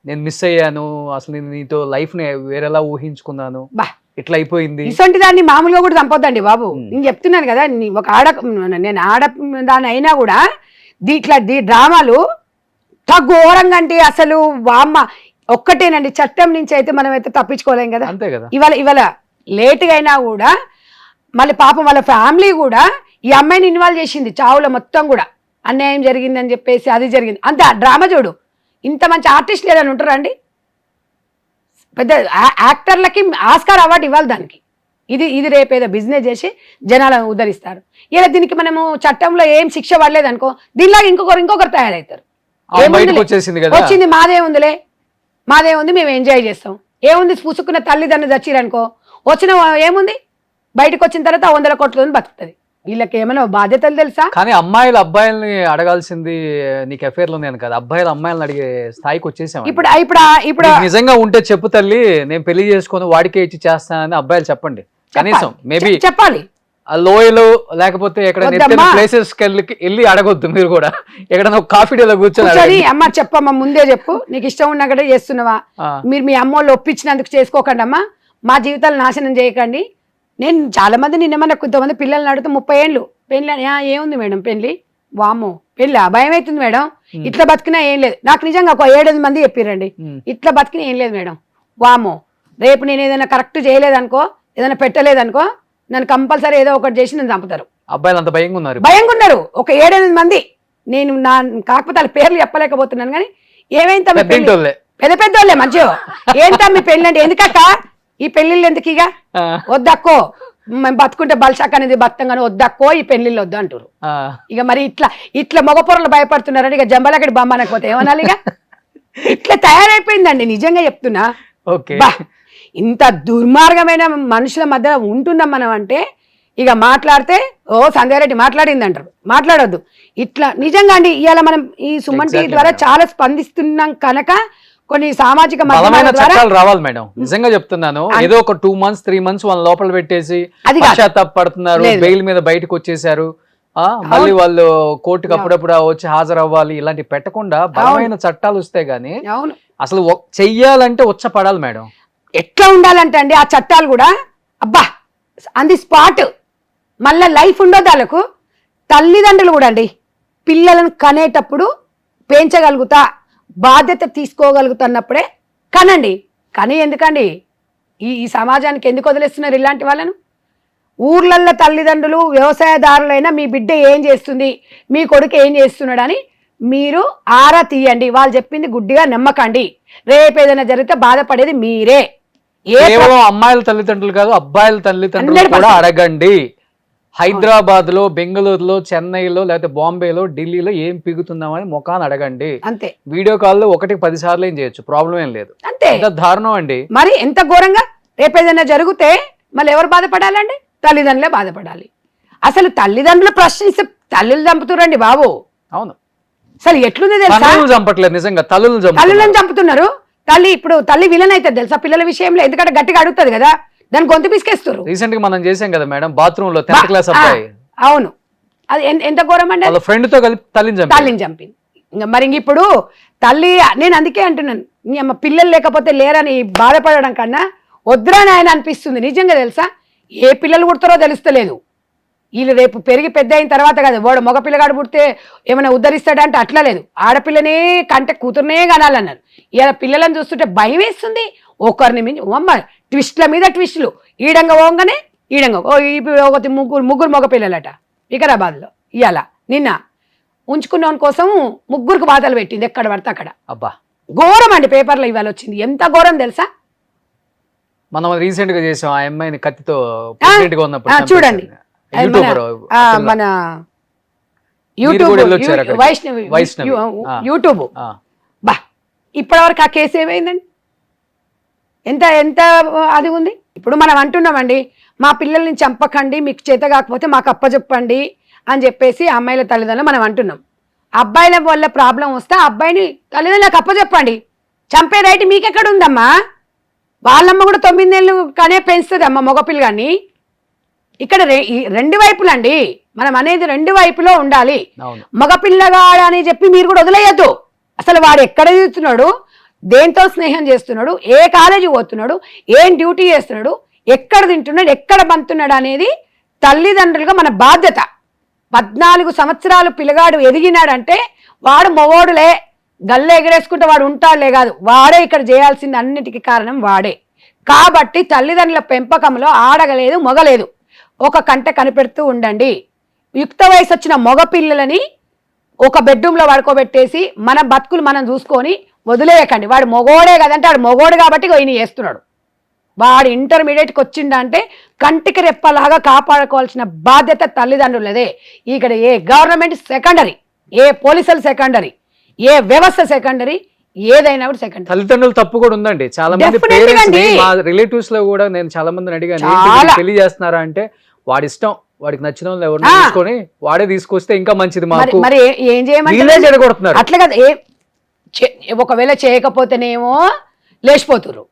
నేను మిస్ అయ్యాను, అసలు నేను నీతో లైఫ్ ని వేరేలా ఊహించుకున్నాను, ఇట్లా అయిపోయింది. ఇటువంటి దాన్ని మామూలుగా కూడా చంపొద్దండి బాబు. నేను చెప్తున్నాను కదా, ఒక నేను దాని అయినా కూడా డ్రామాలు ఘోరంగా అంటే అసలు వామ్మ ఒక్కటేనండి, చట్టం నుంచి అయితే మనం అయితే తప్పించుకోలేం కదా. అంతే కదా. ఇవాళ లేటుగా అయినా కూడా మళ్ళీ పాపం వాళ్ళ ఫ్యామిలీ కూడా ఈ అమ్మాయిని ఇన్వాల్వ్ చేసింది చావులో మొత్తం కూడా. అన్యాయం జరిగిందని చెప్పేసి అది జరిగింది అంతే. డ్రామా చూడు, ఇంత మంచి ఆర్టిస్ట్ లేదని ఉంటారా అండి? పెద్ద యాక్టర్లకి ఆస్కార్ అవార్డు ఇవ్వాలి దానికి. ఇది రేపేదో బిజినెస్ చేసి జనాలను ఉద్ధరిస్తారు. ఇలా దీనికి మనము చట్టంలో ఏం శిక్ష పడలేదు అనుకో, దీనిలాగా ఇంకొకరు తయారవుతారు. వచ్చింది మాదేముంది మేము ఎంజాయ్ చేస్తాం. ఏముంది పుసుకున్న తల్లిదండ్రులు చచ్చిరనుకో, వచ్చిన ఏముంది బయటకు వచ్చిన తర్వాత 100 కోట్ల బతుకుతుంది. వీళ్ళకి ఏమైనా బాధ్యతలు తెలుసా? కానీ అమ్మాయిలు అబ్బాయిల్ని అడగాల్సింది నీకు అఫేర్లు ఉంది అని కదా, అబ్బాయిలు అమ్మాయిలను అడిగే స్థాయికి వచ్చేసాం. ఇప్పుడు నిజంగా ఉంటే చెప్పు తల్లి, నేను పెళ్లి చేసుకొని వాడికే ఇచ్చి చేస్తానని అబ్బాయిలు చెప్పండి. కనీసం మేబీ చెప్పాలి. ఆ లోయలు లేకపోతే ఎక్కడ ప్లేసెస్ వెళ్ళి అడగొద్దు. మీరు కూడా ఎక్కడైనా కాఫీ డేలో కూర్చొని అమ్మ చెప్పమ్మా, ముందే చెప్పు, నీకు ఇష్టం ఉన్నక్కడే చేస్తున్నావా, మీరు మీ అమ్మోళ్ళు ఒప్పించినందుకు చేసుకోకండి అమ్మా, మా జీవితాలు నాశనం చేయకండి. నేను చాలా మంది నిన్నమన్నా కొంతమంది పిల్లల్ని అడుగుతూ 30 ఏళ్ళు పెళ్ళి, ఏముంది మేడం పెళ్లి, వామో పెళ్ళి భయం అవుతుంది మేడం, ఇట్లా బతికినా ఏం లేదు. నాకు నిజంగా ఒక 7-8 మంది చెప్పిరండి, ఇట్లా బతికినా ఏం లేదు మేడం, వామో రేపు నేను ఏదైనా కరెక్ట్ చేయలేదనుకో, ఏదైనా పెట్టలేదనుకో, నన్ను కంపల్సరీ ఏదో ఒకటి చేసి నన్ను చంపుతారు. అబ్బాయిలు అంత భయంగా ఉన్నారు ఒక 7-8 మంది. నేను కాకపోతే వాళ్ళ పేర్లు చెప్పలేకపోతున్నాను కానీ ఏమైంది పెద్ద వాళ్ళే మంచిగా, ఏంటా మీ పెళ్ళి అంటే, ఎందుకక్క ఈ పెళ్లిళ్ళు ఎందుకు, ఇక వద్దక్కో మేము బతుకుంటే బల్షాక్ అనేది బతంగానే వద్దక్కో ఈ పెళ్లిళ్ళు వద్దు అంటారు. ఇక మరి ఇట్లా మగపొరలు భయపడుతున్నారని ఇక జంబలకడి బొమ్మ అనకపోతే ఏమనాలి? ఇక ఇట్లా తయారైపోయిందండి నిజంగా చెప్తున్నా. ఇంత దుర్మార్గమైన మనుషుల మధ్య ఉంటున్నాం మనం అంటే, ఇక మాట్లాడితే సంజయ్ రెడ్డి మాట్లాడింది అంటారు. మాట్లాడొద్దు ఇట్లా. నిజంగా అండి ఇవాళ మనం ఈ సుమన్ టీవీ ద్వారా చాలా స్పందిస్తున్నాం కనుక కొన్ని సామాజిక చట్టాలు రావాలి మేడం. నిజంగా చెప్తున్నాను, ఏదో ఒక 2 months 3 months వాళ్ళ లోపల పెట్టేసి పశ్చాత్తాపడుతున్నారు, బెయిల్ మీద బయటకు వచ్చేసారు, మళ్ళీ వాళ్ళు కోర్టుకు అప్పుడప్పుడు వచ్చి హాజరవ్వాలి, ఇలాంటి పెట్టకుండా బలమైన చట్టాలు వస్తే గానీ అసలు చెయ్యాలంటే పడాలి మేడం. ఎట్లా ఉండాలంటే అండి ఆ చట్టాలు కూడా అబ్బా ఆన్ ది స్పాట్, మళ్ళా లైఫ్ ఉండదు వాళ్ళకు. తల్లిదండ్రులు కూడా అండి పిల్లలను కనేటప్పుడు పెంచగలుగుతా, బాధ్యత తీసుకోగలుగుతున్నప్పుడే కనండి. కానీ ఎందుకండి ఈ సమాజానికి ఎందుకు వదిలేస్తున్నారు ఇలాంటి వాళ్ళను? ఊర్లల్లో తల్లిదండ్రులు వ్యవసాయదారులైనా మీ బిడ్డ ఏం చేస్తుంది, మీ కొడుకు ఏం చేస్తున్నాడు అని మీరు ఆరా తీయండి. వాళ్ళు చెప్పింది గుడ్డిగా నమ్మకండి. రేపు ఏదైనా జరిగితే బాధపడేది మీరే. కేవలం అమ్మాయిల తల్లిదండ్రులు కాదు, అబ్బాయిల తల్లిదండ్రులు కూడా అడగండి. హైదరాబాద్ లో, బెంగళూరులో, చెన్నైలో, లేకపోతే బాంబేలో, ఢిల్లీలో ఏం పిగుతున్నామని ముఖాన్ని అడగండి. అంతే. వీడియో కాల్లో 1-10 సార్లు ఏం చేయొచ్చు, ప్రాబ్లం ఏం లేదు. అంతే. దారుణం అండి. మరి ఎంత ఘోరంగా. రేపు ఏదైనా జరిగితే మళ్ళీ ఎవరు బాధపడాలండి? తల్లిదండ్రులే బాధపడాలి. అసలు తల్లిదండ్రులు ప్రశ్నిస్తే తల్లులు చంపుతురండి బాబు. అవును, అసలు ఎట్లుంది తెలుసా? చంపట్లేదు నిజంగా, తల్లులను చంపుతున్నారు. తల్లి విలన్ అయితే తెలుసా పిల్లల విషయంలో, ఎందుకంటే గట్టిగా అడుగుతుంది కదా, దాని గొంతు పిసికేస్తారు. రీసెంట్ గా మనం చేసాం కదా మేడం, బాత్రూమ్ లో 10th క్లాస్ అబ్బాయి. అవును, అది ఎంత ఘోరం అండి. వాళ్ళ ఫ్రెండ్ తో కలిపి తల్లిని చంపింది. మరి ఇప్పుడు తల్లి, నేను అందుకే అంటున్నాను, నీ అమ్మ పిల్లలు లేకపోతే లేరని బాధపడడం కన్నా వద్దురా నాయన అనిపిస్తుంది. నిజంగా తెలుసా, ఏ పిల్లలు పుడతారో తెలుస్తలేదు. వీళ్ళు రేపు పెరిగి పెద్ద అయిన తర్వాత కదా, వాడు మగ పిల్లగాడు పుడితే ఏమైనా ఉద్ధరిస్తాడంటే అట్లా లేదు. ఆడపిల్లనే కంటే కూతురునే కనాలన్నారు. ఇలా పిల్లలను చూస్తుంటే భయం వేస్తుంది. ఒకరిని మించి అమ్మ ట్విస్ట్ల మీద ట్విస్టులు. ఈడంగా పోగానే ఒకటి ముగ్గురు మగ పిల్లలట వికారాబాద్లో. ఇవాళ నిన్న ఉంచుకున్న కోసం 3 బాధలు పెట్టింది, ఎక్కడ పడితే అక్కడ. అబ్బా ఘోరం అండి. పేపర్లో ఇవాళ వచ్చింది. ఎంత ఘోరం తెలుసా? మనం రీసెంట్ గా చేసాం, ఆ అమ్మాయిని కత్తితో చూడండి, మన యూట్యూబ్ బా ఇప్పటివరకు ఆ కేసు ఏమైందండి? ఎంత అది ఉంది. ఇప్పుడు మనం అంటున్నామండి, మా పిల్లల్ని చంపకండి, మీకు చేత కాకపోతే మాకు అప్పచెప్పండి అని చెప్పేసి అమ్మాయిల తల్లిదండ్రులు మనం అంటున్నాం. అబ్బాయిల వల్ల ప్రాబ్లం వస్తే అబ్బాయిని తల్లిదండ్రులకు అప్పచెప్పండి. చంపే రైట్ మీకెక్కడ ఉందమ్మా? వాళ్ళమ్మ కూడా 9 ఏళ్ళు కానీ పెంచుతుంది అమ్మ మగపిల్లగాన్ని. ఇక్కడ 2 వైపులండి, మనం అనేది 2 వైపులో ఉండాలి. మగపిల్లగాడు అని చెప్పి మీరు కూడా వదిలేయద్దు. అసలు వాడు ఎక్కడ చూస్తున్నాడు, దేంతో స్నేహం చేస్తున్నాడు, ఏ కాలేజీ పోతున్నాడు, ఏం డ్యూటీ చేస్తున్నాడు, ఎక్కడ తింటున్నాడు, ఎక్కడ బంతున్నాడు అనేది తల్లిదండ్రులుగా మన బాధ్యత. 14 సంవత్సరాలు పిల్లగాడు ఎదిగినాడంటే వాడు మొగోడులే, గల్లె ఎగరేసుకుంటే వాడు ఉంటాడులే కాదు, వాడే ఇక్కడ చేయాల్సింది అన్నిటికీ కారణం వాడే. కాబట్టి తల్లిదండ్రుల పెంపకంలో ఆడగలేదు మొగలేదు, ఒక కంట కనిపెడుతూ ఉండండి. యుక్త వయసు వచ్చిన మగ పిల్లలని ఒక బెడ్రూమ్లో పడుకోబెట్టేసి మన బతుకులు మనం చూసుకొని వదిలేయకండి. వాడు మొగోడే కదంటే వాడు మొగోడు కాబట్టి ఈయన చేస్తున్నాడు. వాడు ఇంటర్మీడియట్కి వచ్చిండంటే కంటికి రెప్పలాగా కాపాడుకోవాల్సిన బాధ్యత తల్లిదండ్రులదే. ఇక్కడ ఏ గవర్నమెంట్ సెకండరీ, ఏ పోలీసులు సెకండరీ, ఏ వ్యవస్థ సెకండరీ, ఏదైనా కూడా సెకండరీ. తల్లిదండ్రులు తప్పు కూడా ఉందండి. చాలా మంది పేరెంట్స్, మా రిలేటివ్స్ లో కూడా నేను చాలా మందిని అడిగాను, ఏంటి పెళ్లి చేస్తున్నారా అంటే వాడి ఇష్టం, వాడికి నచ్చిన వాళ్ళు ఎవరిని తీసుకొని వాడే తీసుకొస్తే ఇంకా మంచిది మాకు. మరి ఏం చేయమంటే చెడగొడుతున్నారు. అట్లా కదా, ఒకవేళ చేయకపోతేనేమో లేచిపోతుర్రు,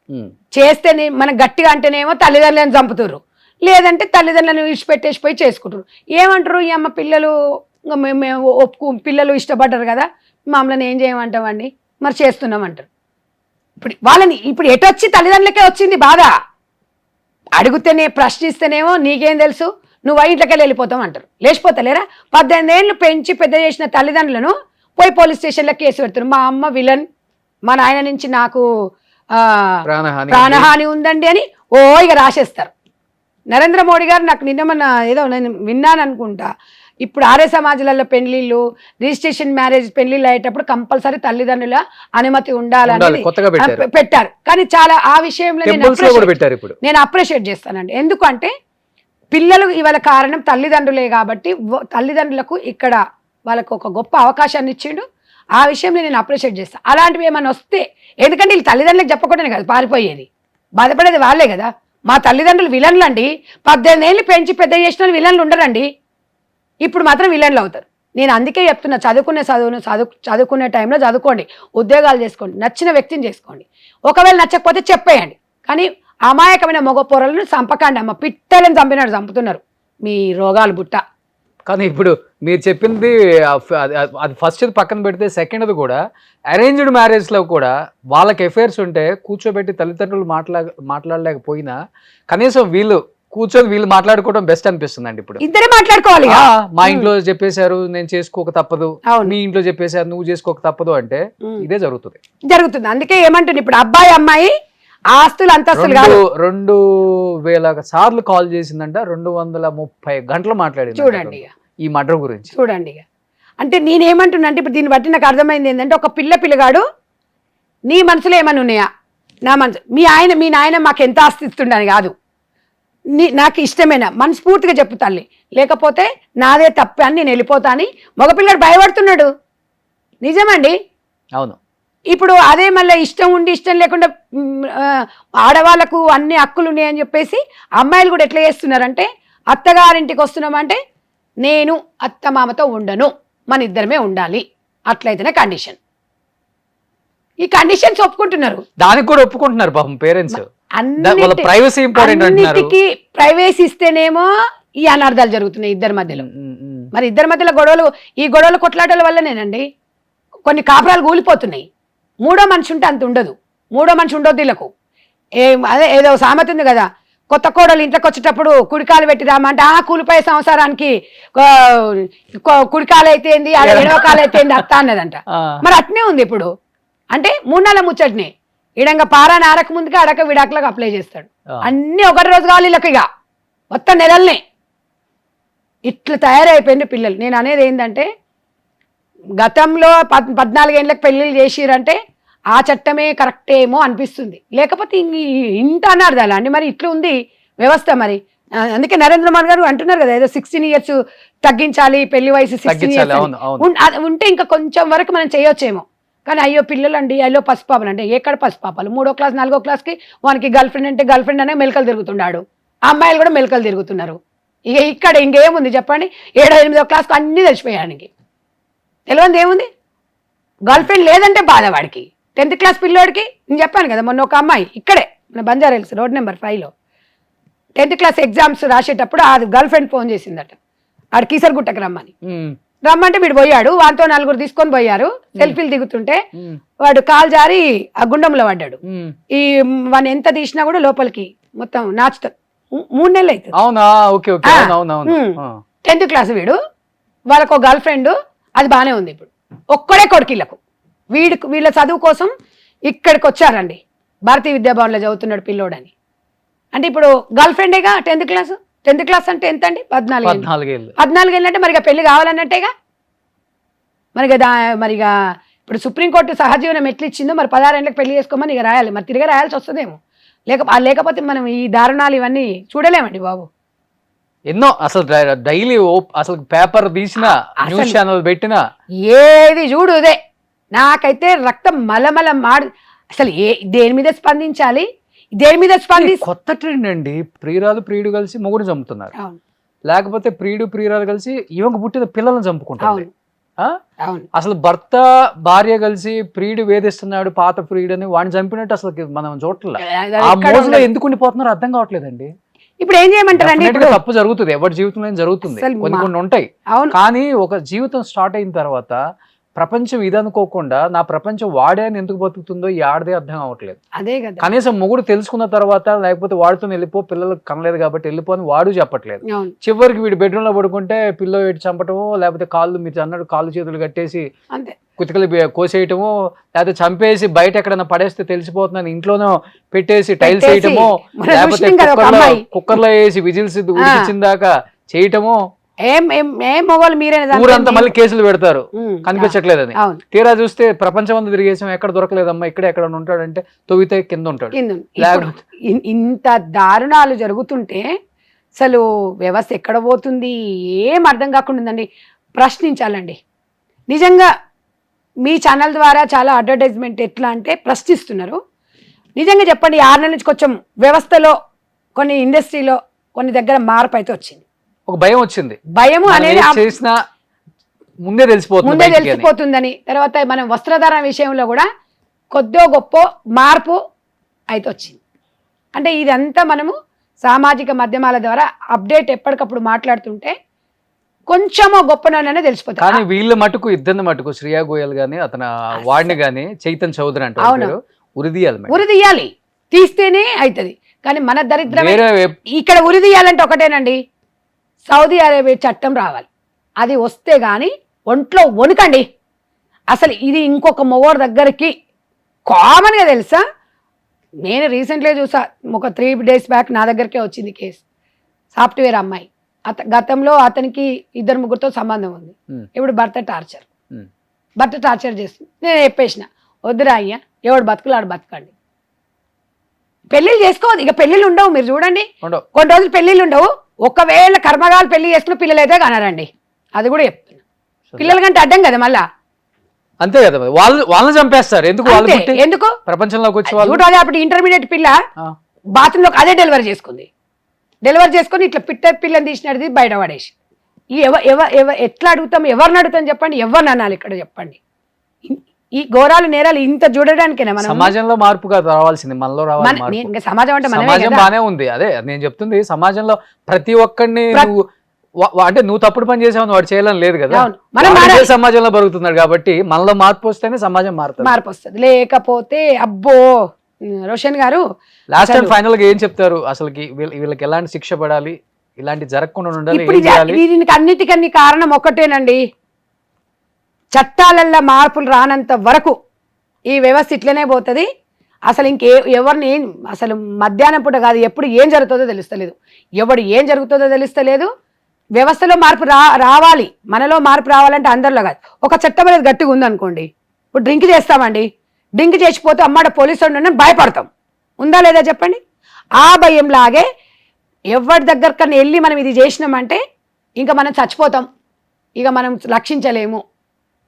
చేస్తే మన గట్టిగా అంటేనేమో తల్లిదండ్రులను చంపుతుర్రు, లేదంటే తల్లిదండ్రులను విడిచిపెట్టేసిపోయి చేసుకుంటారు. ఏమంటారు ఈ అమ్మ పిల్లలు పిల్లలు ఇష్టపడ్డారు కదా మమ్మల్ని ఏం చేయమంటామండి, మరి చేస్తున్నామంటారు. ఇప్పుడు ఎటొచ్చి తల్లిదండ్రులకే వచ్చింది బాధ. అడిగితేనే ప్రశ్నిస్తేనేమో నీకేం తెలుసు, నువ్వు ఇంట్లోకి వెళ్ళిపోతావు అంటారు. లేచిపోతలేరా? 18 ఏళ్ళు పెంచి పెద్ద చేసిన తల్లిదండ్రులను పోయి పోలీస్ స్టేషన్లో కేసు పెడతారు. మా అమ్మ విలన్, మా నాయన నుంచి నాకు ప్రాణహాని ఉందండి అని ఇక రాసేస్తారు. నరేంద్ర మోడీ గారు నాకు నిన్న ఏదో నేను విన్నాను అనుకుంటా, ఇప్పుడు ఆర్య సమాజాలలో పెళ్లిళ్ళు, రిజిస్ట్రేషన్ మ్యారేజ్ పెళ్లిళ్ళు అయ్యేటప్పుడు కంపల్సరీ తల్లిదండ్రుల అనుమతి ఉండాలని పెట్టారు. కానీ చాలా ఆ విషయంలో నేను అప్రిషియేట్ చేస్తానండి. ఎందుకంటే పిల్లలు ఇవాళ కారణం తల్లిదండ్రులే కాబట్టి తల్లిదండ్రులకు ఇక్కడ వాళ్ళకు ఒక గొప్ప అవకాశాన్ని ఇచ్చిండు. ఆ విషయంలో నేను అప్రిషియేట్ చేస్తాను. అలాంటివి ఏమైనా వస్తే, ఎందుకంటే వీళ్ళు తల్లిదండ్రులకు చెప్పకుండానే కదా పారిపోయేది, బాధపడేది వాళ్ళే కదా. మా తల్లిదండ్రులు విలన్లు అండి, 18 ఏళ్ళు పెంచి పెద్ద చేసిన విలన్లు ఉండరండి, ఇప్పుడు మాత్రం విలన్లు అవుతారు. నేను అందుకే చెప్తున్నా, చదువుకునే టైంలో చదువుకోండి, ఉద్యోగాలు చేసుకోండి, నచ్చిన వ్యక్తిని చేసుకోండి. ఒకవేళ నచ్చకపోతే చెప్పేయండి, కానీ అమాయకమైన మగ పొరలను చంపకండి. అమ్మ పిట్టలను చంపినాడు చంపుతున్నారు మీ రోగాలు బుట్ట. కానీ ఇప్పుడు మీరు చెప్పింది అది ఫస్ట్ పక్కన పెడితే సెకండ్ది కూడా అరేంజ్డ్ మ్యారేజ్లో కూడా వాళ్ళకి ఎఫైర్స్ ఉంటే కూర్చోబెట్టి తల్లిదండ్రులు మాట్లాడలేకపోయినా కనీసం వీళ్ళు కూర్చొని వీళ్ళు మాట్లాడుకోవడం బెస్ట్ అనిపిస్తుందండి. ఇప్పుడు ఇద్దరే మాట్లాడుకోవాలి. మా ఇంట్లో చెప్పేశారు నేను చేసుకోక తప్పదు, మీ ఇంట్లో చెప్పేశారు నువ్వు చేసుకోక తప్పదు అంటే ఇదే జరుగుతుంది. అందుకే ఏమంటుంది, ఇప్పుడు అబ్బాయి అమ్మాయి ఆస్తులు అంతస్తులు 2000 సార్లు కాల్ చేసిందంట, 230 గంటలు మాట్లాడింది. చూడండి ఈ మర్డర్ గురించి. చూడండి అంటే నేనేమంటున్నా అంటే, ఇప్పుడు దీన్ని బట్టి నాకు అర్థమైంది ఏంటంటే, ఒక పిల్లగాడు నీ మనసులో ఏమన్నా ఉన్నాయా, నా మనసు మీ నాయన మాకు ఎంత ఆస్తి ఇస్తుండని కాదు, నాకు ఇష్టమేనా మనస్ఫూర్తిగా చెప్పు తల్లి, లేకపోతే నాదే తప్పే అని నేను వెళ్ళిపోతా అని మగపిల్లడు భయపడుతున్నాడు. నిజమండి. అవును. ఇప్పుడు అదే మళ్ళీ ఇష్టం ఉండి ఇష్టం లేకుండా ఆడవాళ్ళకు అన్ని హక్కులు ఉన్నాయని చెప్పేసి అమ్మాయిలు కూడా ఎట్లా చేస్తున్నారంటే, అత్తగారింటికి వస్తున్నామంటే నేను అత్తమామతో ఉండను, మన ఇద్దరమే ఉండాలి, అట్లయితేనే కండిషన్. ఈ కండిషన్స్ ఒప్పుకుంటున్నారు, దానికి కూడా ఒప్పుకుంటున్నారు పాపం పేరెంట్స్. అన్నిటికీ ప్రైవేసీ ఇస్తేనేమో ఈ అనార్థాలు జరుగుతున్నాయి ఇద్దరి మధ్యలో. మరి ఇద్దరి మధ్యలో ఈ గొడవలు కొట్లాటల వల్లనేనండి కొన్ని కాపురాలు కూలిపోతున్నాయి. మూడో మనిషి ఉంటే అంత ఉండదు, మూడో మనిషి ఉండొద్దు వీళ్ళకు. అదే ఏదో సామెత ఉంది కదా, కొత్త కోడలు ఇంట్లోకి వచ్చేటప్పుడు కుడికాలు పెట్టి రామంటే కూలిపోయే సంవత్సరానికి కుడికాలు అయితే ఏంది, ఎడవ కాలు అయితే ఏంది అత్త అన్నదంట. మరి అట్నే ఉంది ఇప్పుడు. అంటే 3 నెలల ముచ్చటిని ఇడంగా పారాని ఆడక ముందుకే అడక విడాకులకు అప్లై చేస్తాడు. అన్ని ఒకటి రోజు కావాలి వీళ్ళకి, ఇక మొత్తం నెలల్ని ఇట్లా తయారైపోయింది పిల్లలు. నేను అనేది ఏంటంటే, గతంలో 14 ఏళ్ళకి పెళ్ళిళ్ళు చేసిరంటే ఆ చట్టమే కరెక్ట్ ఏమో అనిపిస్తుంది, లేకపోతే ఇంత అనార్థాలా అండి. మరి ఇట్లా ఉంది వ్యవస్థ. మరి అందుకే నరేంద్ర మోడీ గారు అంటున్నారు కదా, ఏదో 16 ఇయర్స్ తగ్గించాలి పెళ్లి వయసు, 16 ఇయర్స్ ఉంటే ఇంకా కొంచెం వరకు మనం చేయొచ్చేమో. కానీ అయ్యో పిల్లలు అండి, అయ్యో పసిపాపలు అంటే ఎక్కడ పసిపాపలు, 3వ క్లాస్ 4వ క్లాస్కి వానికి గర్ల్ ఫ్రెండ్ అంటే గర్ల్ ఫ్రెండ్ అనే మెలకలు తిరుగుతున్నాడు, అమ్మాయిలు కూడా మెలకలు తిరుగుతున్నారు. ఇక్కడ ఇంకేముంది చెప్పండి, 7వ 8వ క్లాస్కి అన్నీ తెలిసిపోయానికి తెలియదు ఏముంది. గర్ల్ ఫ్రెండ్ లేదంటే బాధ వాడికి. 10th క్లాస్ పిల్లోడికి నేను చెప్పాను కదా, మొన్న ఒక అమ్మాయి ఇక్కడే మన బంజారా హిల్స్ రోడ్ నెంబర్ 5లో 10th క్లాస్ ఎగ్జామ్స్ రాసేటప్పుడు ఆ గర్ల్ ఫ్రెండ్ ఫోన్ చేసిందట, ఆడు కీసరగుట్టకు రమ్మంటే వీడు పోయాడు, వాటితో 4 తీసుకొని పోయారు. సెల్ఫీలు దిగుతుంటే వాడు కాలు జారి ఆ గుండంలో పడ్డాడు. ఈ వాడిని ఎంత తీసినా కూడా లోపలికి మొత్తం నాచుతారు. 3 నెలలు అవుతుంది. 10th క్లాస్ వీడు, వాళ్ళకు గర్ల్ ఫ్రెండ్, అది బాగానే ఉంది. ఇప్పుడు ఒక్కడే కొడుకిళ్ళకు వీళ్ళ చదువు కోసం ఇక్కడికి వచ్చారండి. భారతీయ విద్యాభవన్లో చదువుతున్నాడు పిల్లోడని. అంటే ఇప్పుడు girl ఫ్రెండేగా 10th class. 10th class అంటే ఎంత అండి? 14 ఏళ్ళు. 14 ఏళ్ళు అంటే మరిగా పెళ్లి కావాలన్నట్టేగా. మరిగా ఇప్పుడు సుప్రీంకోర్టు సహజీవనం ఎట్లా ఇచ్చిందో మరి 16 ఏళ్ళకి పెళ్లి చేసుకోమని ఇక రాయాలి. మరి తిరిగి రాయాల్సి వస్తుందేమో. లేకపోతే మనం ఈ దారుణాలు ఇవన్నీ చూడలేమండి బాబు. ఎన్నో అసలు డైలీ అసలు పేపర్ తీసిన న్యూస్ ఛానల్ పెట్టిన ఏది చూడు ఇదే. నాకైతే రక్తం మలమల అసలు దేని మీద స్పందించాలి, దేని మీద కొత్త ట్రెండ్ అండి. ప్రియురాలు ప్రియుడు కలిసి మొగుడు చంపుతున్నారు, లేకపోతే ప్రియుడు ప్రియురాలు కలిసి ఇవంకు పుట్టిన పిల్లలను చంపుకుంటారు. అసలు భర్త భార్య కలిసి ప్రియుడు వేధిస్తున్నాడు పాత ప్రియుడు అని వాడిని చంపినట్టు అసలు మనం చూడట్లేదు. ఆ మోజులో ఎందుకు ఉండిపోతున్నారో అర్థం కావట్లేదండి. ఇప్పుడు ఏం చేయమంటారండి? తప్పు జరుగుతుంది, ఎవరి జీవితంలో జరుగుతుంది, కొన్ని ఉంటాయి. కానీ ఒక జీవితం స్టార్ట్ అయిన తర్వాత ప్రపంచం ఇది అనుకోకుండా నా ప్రపంచం వాడే అని ఎందుకు బతుకుతుందో ఈ ఆడదే అర్థం అవ్వట్లేదు. అదే కదా. కనీసం మొగుడు తెలుసుకున్న తర్వాత లేకపోతే వాడితో వెళ్ళిపో, పిల్లలకు కనలేదు కాబట్టి వెళ్ళిపో అని వాడు చెప్పట్లేదు. చివరికి వీడు బెడ్రూమ్ లో పడుకుంటే పిల్లో పెట్టి చంపటమో, లేకపోతే కాళ్ళు మీరు అన్నాడు కాళ్ళు చేతులు కట్టేసి కుతికలు కోసేయటమో, లేకపోతే చంపేసి బయట ఎక్కడైనా పడేస్తే తెలిసిపోతుందని ఇంట్లోనో పెట్టేసి టైల్స్ వేయటమో, లేకపోతే కుక్కర్లో వేసి విజిల్స్ ఉడికించిన దాకా చేయటమో. ఊరంతా మళ్ళీ కేసులు పెడతారు కనిపించట్లేదని. తీరా చూస్తే ప్రపంచం అంతా తిరిగేసాం, ఎక్కడ దొరకలేదమ్మా, ఎక్కడ ఉంటాడంటే తొవ్వితే కింద ఉంటాడు. ఇంత దారుణాలు జరుగుతుంటే అసలు వ్యవస్థ ఎక్కడ పోతుంది ఏం అర్థం కాకుండా ఉందండి. ప్రశ్నించాలండి నిజంగా. మీ ఛానల్ ద్వారా చాలా అడ్వర్టైజ్మెంట్ ఎట్లా అంటే ప్రశ్నిస్తున్నారు. నిజంగా చెప్పండి, 6 నెలల నుంచి కొంచెం వ్యవస్థలో కొన్ని ఇండస్ట్రీలో కొన్ని దగ్గర మార్పు అయితే వచ్చింది. ఒక భయం వచ్చింది. భయం అనేది చేసిన ముందే తెలిసిపోతుందని. తర్వాత మనం వస్త్రధారణ విషయంలో కూడా కొద్దో గొప్ప మార్పు అయితే వచ్చింది. అంటే ఇదంతా మనము సామాజిక మాధ్యమాల ద్వారా అప్డేట్ ఎప్పటికప్పుడు మాట్లాడుతుంటే కొంచెమో గొప్పననే తెలిసిపోతుంది. కానీ వీళ్ళ మటుకు ఇద్దరిని మటుకు శ్రేయా గోయల్ గాని అతను వాడిని గాని చైతన్ చౌదరి అంటారు ఉరిదీయాలి, తీస్తేనే అవుతుంది. కానీ మన దరిద్రం ఇక్కడ ఉరిదీయాలంటే ఒకటేనండి, సౌదీ అరేబియా చట్టం రావాలి. అది వస్తే గాని ఒంట్లో వణుకండి. అసలు ఇది ఇంకొక మొగోడు దగ్గరికి కామన్గా తెలుసా. నేను రీసెంట్గా చూసా, ఒక 3 days బ్యాక్ నా దగ్గరికే వచ్చింది కేసు. సాఫ్ట్వేర్ అమ్మాయి, గతంలో అతనికి 2-3 సంబంధం ఉంది. ఇప్పుడు భర్త టార్చర్ చేస్తుంది. నేను చెప్పేసిన వద్దురా అయ్యా, ఎవడు బతుకులు ఆడు బతకండి, పెళ్ళిళ్ళు చేసుకోవద్దు. ఇక పెళ్ళిళ్ళు ఉండవు, మీరు చూడండి కొన్ని రోజులు పెళ్ళిళ్ళు ఉండవు. ఒకవేళ కర్మగాలు పెళ్లి చేసుకున్న పిల్లలు అయితే కనరండి, అది కూడా చెప్తున్నా. పిల్లల కంటే అడ్డం కదా మళ్ళా. అంతే కదా, వాళ్ళని చంపేస్తారు. ఎందుకు ప్రపంచంలోకి వచ్చి అప్పుడు ఇంటర్మీడియట్ పిల్ల బాత్రూమ్ లో అదే డెలివరీ చేసుకుని ఇట్లా పిల్లని తీసినది బయట పడేసి. ఎట్లా అడుగుతాం, ఎవరిని అడుగుతాం చెప్పండి, ఎవరిని అనాలి ఇక్కడ చెప్పండి. ఈ ఘోరాలు నేరాలు ఇంత చూడడానికేనా మనం సమాజంలో మార్పుగా రావాల్సింది, మనలో రావాలి. సమాజం అంటే సమాజం బానే ఉంది. అదే నేను చెప్తుంది, సమాజంలో ప్రతి ఒక్కడిని అంటే నువ్వు తప్పుడు పని చేసావు వాడు చేయాలని లేదు కదా. సమాజంలో బతుకుతున్నాడు కాబట్టి మనలో మార్పు వస్తేనే సమాజం మార్పు వస్తుంది. లేకపోతే అబ్బో రోషన్ గారు లాస్ట్ టైం ఫైనల్ గా ఏం చెప్తారు అసలు, వీళ్ళకి ఎలాంటి శిక్ష పడాలి, ఇలాంటి జరగకుండా ఉండాలి? దీనికి అన్నిటికన్నీ కారణం ఒకటేనండి, చట్టాలల్లో మార్పులు రానంత వరకు ఈ వ్యవస్థ ఇట్లనే పోతుంది. అసలు ఎవరిని అసలు మధ్యాహ్నం పూట కాదు, ఎప్పుడు ఏం జరుగుతుందో తెలుస్తలేదు, ఎవడు ఏం జరుగుతుందో తెలుస్తలేదు. వ్యవస్థలో మార్పు రావాలి, మనలో మార్పు రావాలంటే అందరిలో కాదు. ఒక చట్టం అనేది గట్టిగా ఉందనుకోండి, ఇప్పుడు డ్రింక్ చేస్తామండి, డ్రింక్ చేసిపోతే అమ్మాడ పోలీసు వాడిని భయపడతాం, ఉందా లేదా చెప్పండి. ఆ భయంలాగే ఎవరి దగ్గరకన్నా వెళ్ళి మనం ఇది చేసినామంటే ఇంకా మనం చచ్చిపోతాం, ఇక మనం రక్షించలేము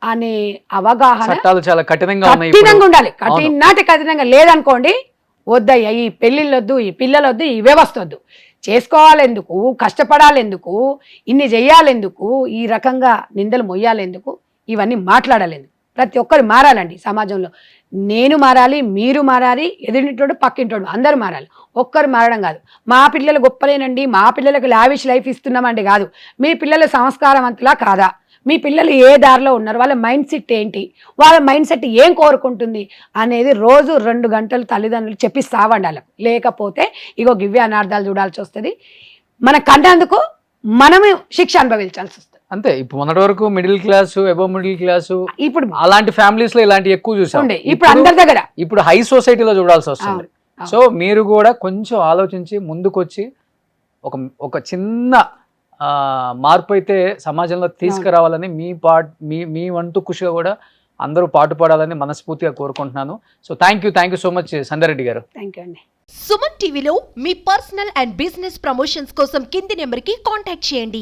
అనే అవగాహన చాలా కఠినంగా ఉండాలి. కఠినంగా లేదనుకోండి, వద్దయ్యా ఈ పెళ్ళిళ్ళొద్దు, ఈ పిల్లలొద్దు, ఈ వ్యవస్థ వద్దు, చేసుకోవాలెందుకు, కష్టపడాలెందుకు, ఇన్ని చెయ్యాలెందుకు, ఈ రకంగా నిందలు మొయ్యాలెందుకు, ఇవన్నీ మాట్లాడాలెందుకు. ప్రతి ఒక్కరు మారాలండి సమాజంలో. నేను మారాలి, మీరు మారాలి, ఎదురింటోడు పక్కింటోడు అందరూ మారాలి. ఒక్కరు మారడం కాదు. మా పిల్లలు గొప్పలేనండి, మా పిల్లలకు లావిష్ లైఫ్ ఇస్తున్నామండి కాదు. మీ పిల్లల సంస్కారవంతులా కాదా, మీ పిల్లలు ఏ దారిలో ఉన్నారు, వాళ్ళ మైండ్ సెట్ ఏంటి, వాళ్ళ మైండ్ సెట్ ఏం కోరుకుంటుంది అనేది రోజు 2 గంటలు తల్లిదండ్రులు చెప్పిస్తావండి వాళ్ళకు. లేకపోతే ఇగో గివ్వే అనార్థాలు చూడాల్సి వస్తుంది, మన కన్నందుకు మనమే శిక్ష అనుభవించాల్సి వస్తుంది. అంతే. ఇప్పుడు మొన్నటి వరకు middle class, above middle class, ఇప్పుడు అలాంటి ఫ్యామిలీస్ లో ఇలాంటి ఎక్కువ చూసాం. ఉండే ఇప్పుడు అందరి దగ్గర ఇప్పుడు హై సొసైటీలో చూడాల్సి వస్తుంది. అవును, అవును. సో మీరు కూడా కొంచెం ఆలోచించి ముందుకొచ్చి ఒక చిన్న మార్పు అయితే సమాజంలో తీసుకురావాలని మీ వంతు కృషిగా కూడా అందరూ పాటుపడాలని మనస్ఫూర్తిగా కోరుకుంటున్నాను. So thank you so much Sandhya Reddy గారు. థ్యాంక్ యూ అండి. సుమన్ టీవీలో మీ పర్సనల్ అండ్ బిజినెస్ ప్రమోషన్స్ కోసం కింది నెంబర్కి కాంటాక్ట్ చేయండి.